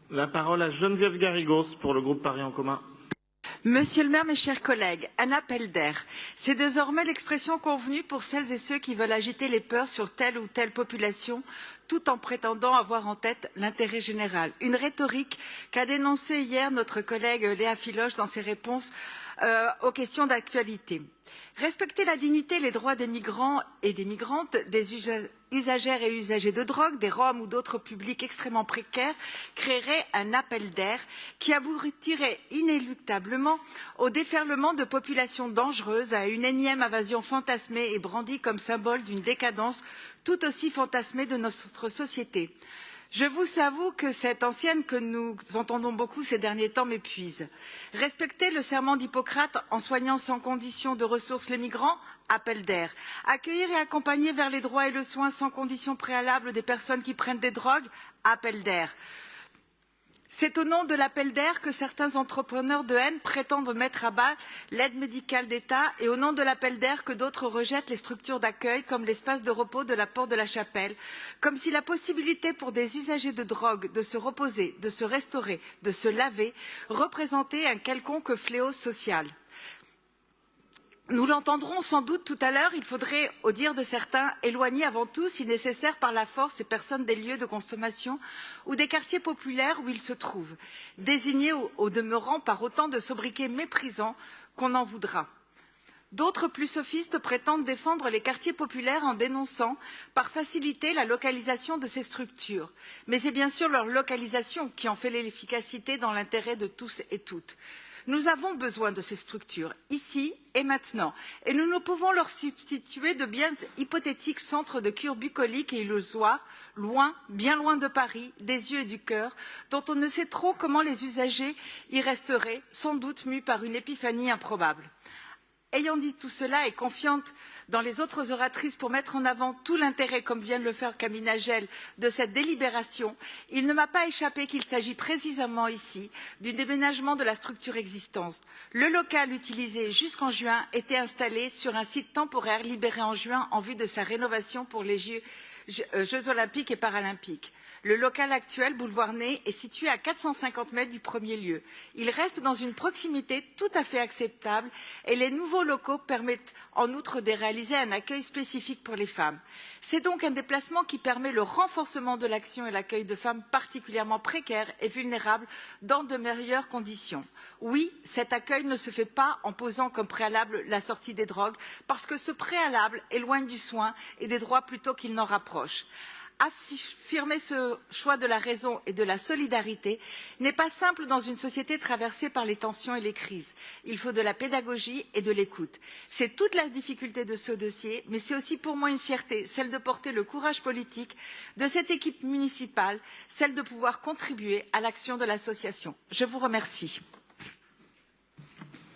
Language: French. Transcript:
La parole à Geneviève Garrigos pour le groupe Paris en commun. Monsieur le maire, mes chers collègues, un appel d'air. C'est désormais l'expression convenue pour celles et ceux qui veulent agiter les peurs sur telle ou telle population, tout en prétendant avoir en tête l'intérêt général. Une rhétorique qu'a dénoncée hier notre collègue Léa Filoche dans ses réponses aux questions d'actualité. Respecter la dignité et les droits des migrants et des migrantes, des usagères et usagers de drogue, des Roms ou d'autres publics extrêmement précaires, créerait un appel d'air qui aboutirait inéluctablement au déferlement de populations dangereuses, à une énième invasion fantasmée et brandie comme symbole d'une décadence tout aussi fantasmée de notre société. Je vous avoue que cette ancienne que nous entendons beaucoup ces derniers temps m'épuise. Respecter le serment d'Hippocrate en soignant sans condition de ressources les migrants, appel d'air. Accueillir et accompagner vers les droits et le soin sans condition préalable des personnes qui prennent des drogues, appel d'air. C'est au nom de l'appel d'air que certains entrepreneurs de haine prétendent mettre à bas l'aide médicale d'État et au nom de l'appel d'air que d'autres rejettent les structures d'accueil comme l'espace de repos de la Porte de la Chapelle, comme si la possibilité pour des usagers de drogue de se reposer, de se restaurer, de se laver représentait un quelconque fléau social. Nous l'entendrons sans doute tout à l'heure, il faudrait, au dire de certains, éloigner avant tout, si nécessaire par la force, ces personnes des lieux de consommation ou des quartiers populaires où ils se trouvent, désignés au demeurant par autant de sobriquets méprisants qu'on en voudra. D'autres plus sophistes prétendent défendre les quartiers populaires en dénonçant, par facilité, la localisation de ces structures. Mais c'est bien sûr leur localisation qui en fait l'efficacité dans l'intérêt de tous et toutes. Nous avons besoin de ces structures, ici et maintenant, et nous ne pouvons leur substituer de bien hypothétiques centres de cure bucolique et illusoires, loin, bien loin de Paris, des yeux et du cœur, dont on ne sait trop comment les usagers y resteraient, sans doute mus par une épiphanie improbable. Ayant dit tout cela et confiante dans les autres oratrices pour mettre en avant tout l'intérêt, comme vient de le faire Camille Nagel, de cette délibération, il ne m'a pas échappé qu'il s'agit précisément ici du déménagement de la structure existante. Le local utilisé jusqu'en juin était installé sur un site temporaire libéré en juin en vue de sa rénovation pour les Jeux olympiques et paralympiques. Le local actuel, boulevard Ney, est situé à 450 mètres du premier lieu. Il reste dans une proximité tout à fait acceptable et les nouveaux locaux permettent en outre de réaliser un accueil spécifique pour les femmes. C'est donc un déplacement qui permet le renforcement de l'action et l'accueil de femmes particulièrement précaires et vulnérables dans de meilleures conditions. Oui, cet accueil ne se fait pas en posant comme préalable la sortie des drogues, parce que ce préalable éloigne du soin et des droits plutôt qu'il n'en rapproche. Affirmer ce choix de la raison et de la solidarité n'est pas simple dans une société traversée par les tensions et les crises. Il faut de la pédagogie et de l'écoute. C'est toute la difficulté de ce dossier, mais c'est aussi pour moi une fierté, celle de porter le courage politique de cette équipe municipale, celle de pouvoir contribuer à l'action de l'association. Je vous remercie.